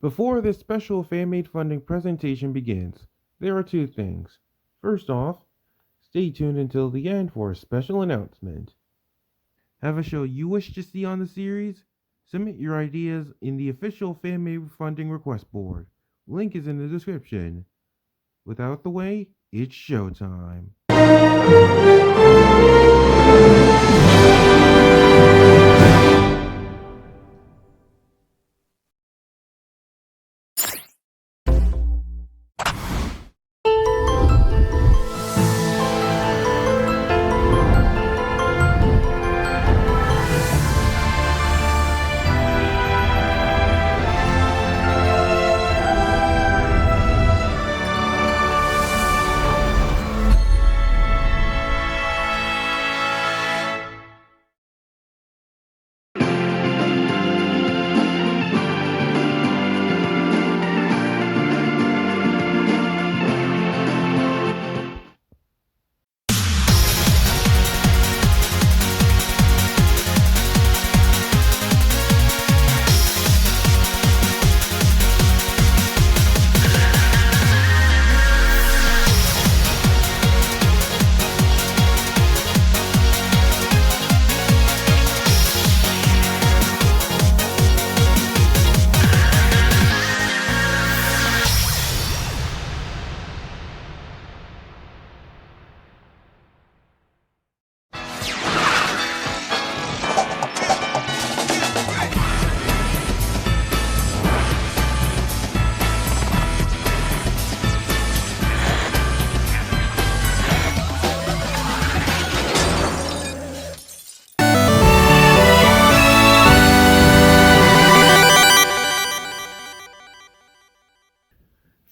Before this special fan-made funding presentation begins, there are two things. First off, stay tuned until the end for a special announcement. Have a show you wish to see on the series? Submit your ideas in the official fan-made funding request board. Link is in the description. Without the way, it's showtime.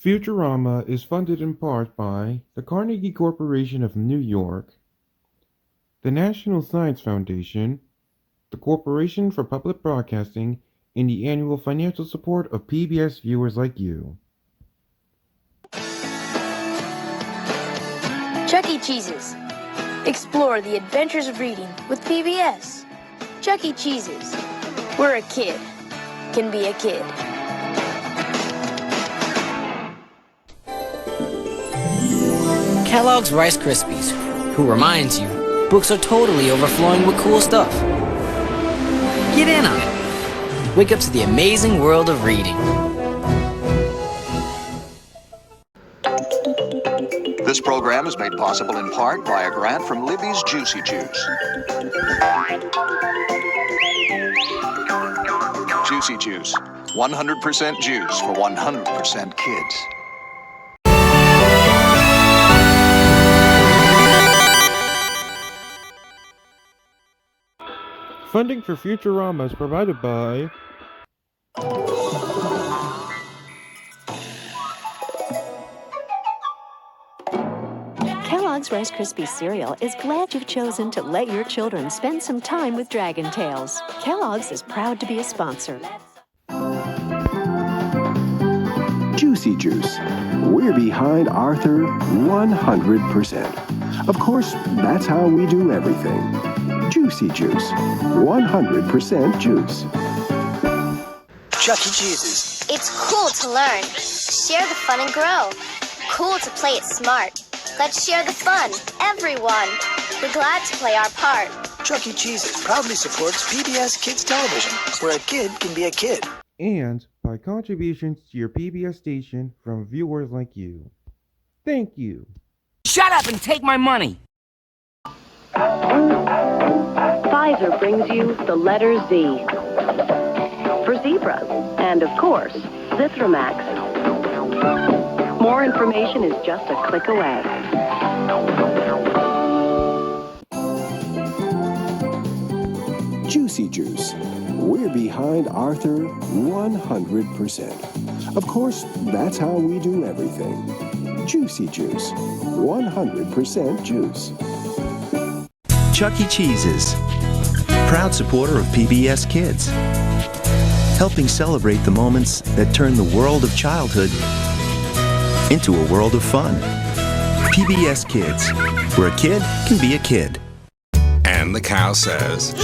Futurama is funded in part by the Carnegie Corporation of New York, the National Science Foundation, the Corporation for Public Broadcasting, and the annual financial support of PBS viewers like you. Chuck E. Cheese's. Explore the adventures of reading with PBS. Chuck E. Cheese's. Where a kid can be a kid. Kellogg's Rice Krispies, who reminds you, books are totally overflowing with cool stuff. Get in on it. Wake up to the amazing world of reading. This program is made possible in part by a grant from Libby's Juicy Juice. Juicy Juice, 100% juice for 100% kids. Funding for Futurama is provided by Kellogg's Rice Krispies cereal is glad you've chosen to let your children spend some time with Dragon Tales. Kellogg's is proud to be a sponsor. Juicy Juice. We're behind Arthur 100%. Of course, that's how we do everything. Juicy Juice. 100% juice. Chuck E. Cheese's. It's cool to learn. Share the fun and grow. Cool to play it smart. Let's share the fun, everyone. We're glad to play our part. Chuck E. Cheese's proudly supports PBS Kids Television, where a kid can be a kid. and by contributions to your PBS station from viewers like you. Thank you. Shut up and take my money! Pfizer brings you the letter Z. For zebra, and of course, Zithromax. More information is just a click away. Juicy Juice. We're behind Arthur 100%. Of course, that's how we do everything. Juicy Juice. 100% juice. Chuck E. Cheese's. Proud supporter of PBS Kids. Helping celebrate the moments that turn the world of childhood into a world of fun. PBS Kids, where a kid can be a kid. And the cow says,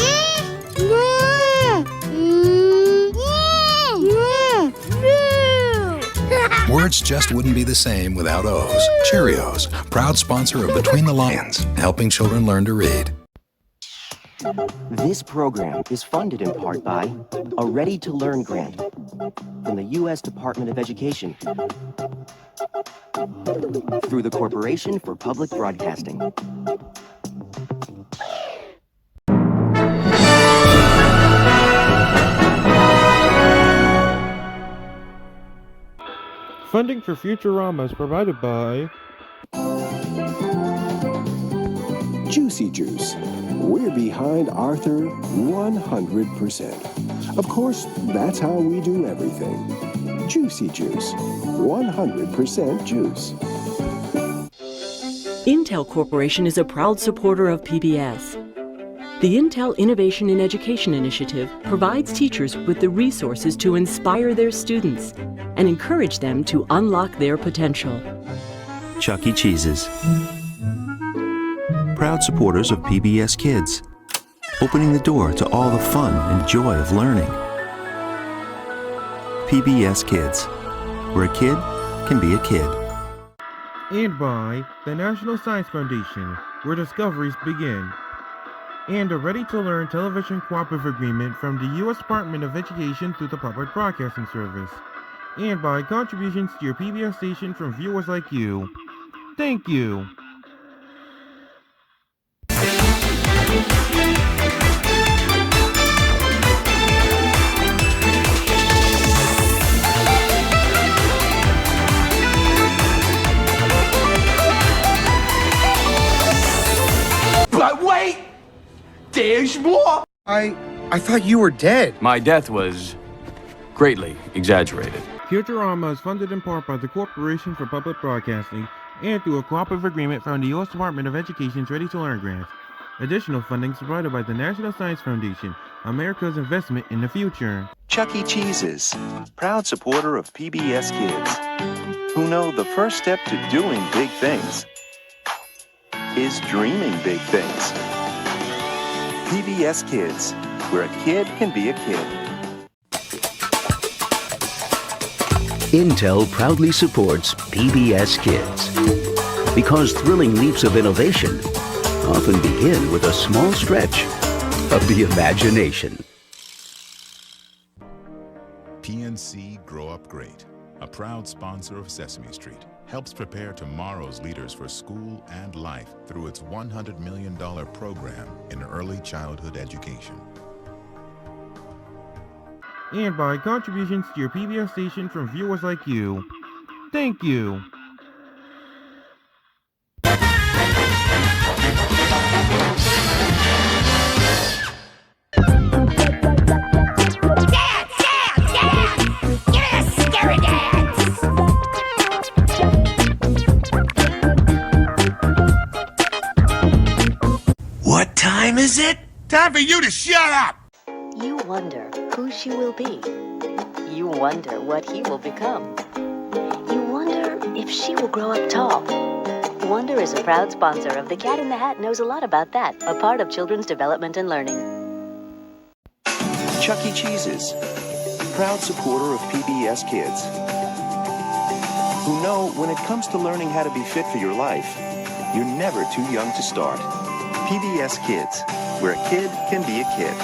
Words just wouldn't be the same without O's. Cheerios, proud sponsor of Between the Lines, helping children learn to read. This program is funded in part by a Ready to Learn grant from the U.S. Department of Education through the Corporation for Public Broadcasting. Funding for Futurama is provided by Juicy Juice. We're behind Arthur 100%. Of course, that's how we do everything. Juicy Juice. 100% juice. Intel Corporation is a proud supporter of PBS. The Intel Innovation in Education Initiative provides teachers with the resources to inspire their students and encourage them to unlock their potential. Chuck E. Cheese's. Proud supporters of PBS Kids, opening the door to all the fun and joy of learning. PBS Kids, where a kid can be a kid. And by the National Science Foundation, where discoveries begin. And a Ready to Learn television cooperative agreement from the U.S. Department of Education through the Public Broadcasting Service. And by contributions to your PBS station from viewers like you. Thank you. But wait! There's more! I thought you were dead. My death was greatly exaggerated. Futurama is funded in part by the Corporation for Public Broadcasting and through a cooperative agreement from the U.S. Department of Education's Ready to Learn grants. Additional funding is provided by the National Science Foundation, America's investment in the future. Chuck E. Cheese's, proud supporter of PBS Kids, who know the first step to doing big things is dreaming big things. PBS Kids, where a kid can be a kid. Intel proudly supports PBS Kids because thrilling leaps of innovation often begin with a small stretch of the imagination. PNC Grow Up Great, a proud sponsor of Sesame Street, helps prepare tomorrow's leaders for school and life through its $100 million program in early childhood education. And by contributions to your PBS station from viewers like you. Thank you. What time is it? Time for you to shut up! You wonder who she will be. You wonder what he will become. You wonder if she will grow up tall. Wonder is a proud sponsor of The Cat in the Hat Knows a Lot About That, a part of children's development and learning. Chuck E. Cheese's, proud supporter of PBS Kids, who know when it comes to learning how to be fit for your life, you're never too young to start. PBS Kids, where a kid can be a kid.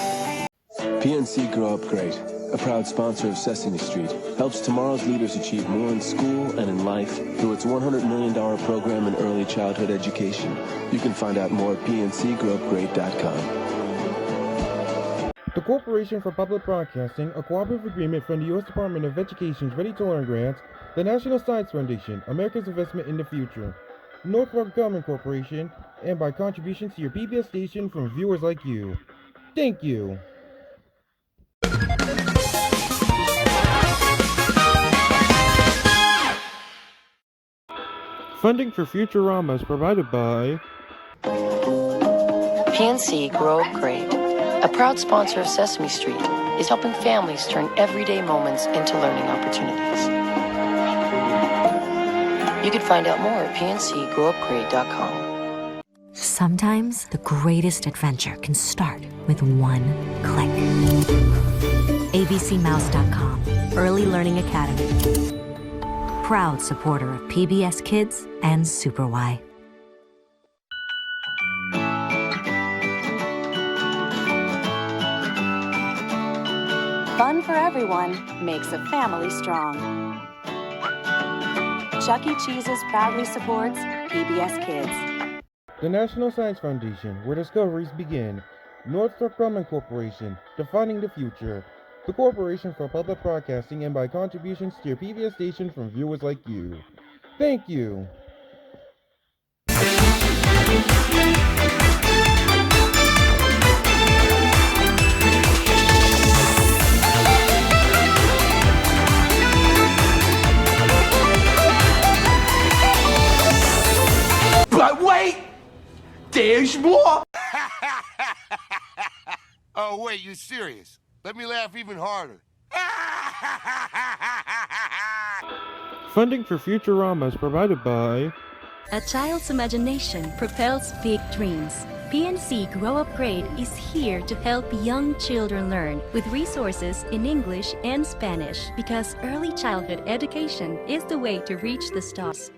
PNC Grow Up Great, a proud sponsor of Sesame Street, helps tomorrow's leaders achieve more in school and in life through its $100 million program in early childhood education. You can find out more at pncgrowupgreat.com. The Corporation for Public Broadcasting, a cooperative agreement from the U.S. Department of Education's Ready to Learn grants, the National Science Foundation, America's investment in the future, Northrop Grumman Corporation, and by contributions to your PBS station from viewers like you. Thank you. Funding for Futurama is provided by PNC Grow Up Great, a proud sponsor of Sesame Street, is helping families turn everyday moments into learning opportunities. You can find out more at pncgrowupgreat.com. Sometimes the greatest adventure can start with one click. abcmouse.com, Early Learning Academy. proud supporter of PBS Kids and Super Y. Fun for everyone makes a family strong. Chuck E. Cheese's proudly supports PBS Kids. The National Science Foundation, where discoveries begin. Northrop Grumman Corporation, defining the future. The Corporation for Public Broadcasting, and by contributions to your PBS station from viewers like you. Thank you. But wait! There's more! Oh, wait, you serious? Let me laugh even harder. Funding for Futurama is provided by... A child's imagination propels big dreams. PNC Grow Upgrade is here to help young children learn with resources in English and Spanish, because early childhood education is the way to reach the stars.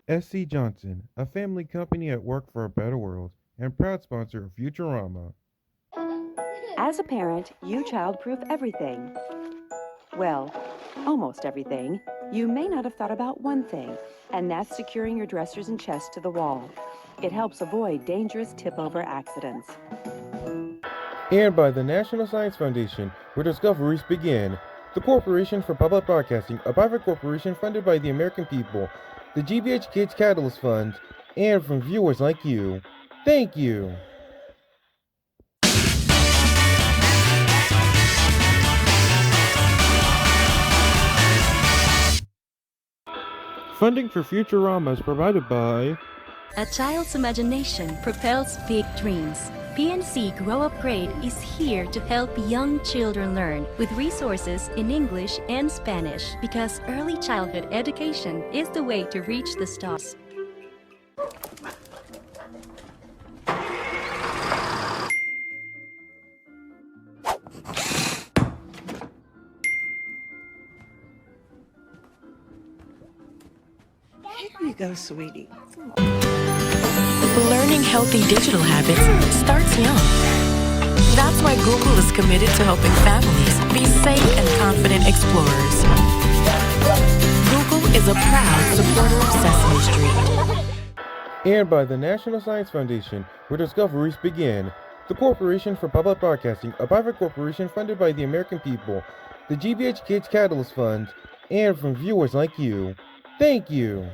SC Johnson, a family company at work for a better world, and proud sponsor of Futurama. As a parent, you child-proof everything. Well, almost everything. You may not have thought about one thing, and that's securing your dressers and chest to the wall. It helps avoid dangerous tip-over accidents. And by the National Science Foundation, where discoveries begin. The Corporation for Public Broadcasting, a private corporation funded by the American people. The GBH Kids Catalyst Fund, and from viewers like you. Thank you. Funding for Futurama is provided by... A child's imagination propels big dreams. PNC Grow Upgrade is here to help young children learn with resources in English and Spanish, because early childhood education is the way to reach the stars. Here you go, sweetie. Learning healthy digital habits starts young. That's why Google is committed to helping families be safe and confident explorers. Google is a proud supporter of Sesame Street. And by the National Science Foundation, where discoveries begin. The Corporation for Public Broadcasting, a private corporation funded by the American people. The GBH Kids Catalyst Fund, and from viewers like you. Thank you.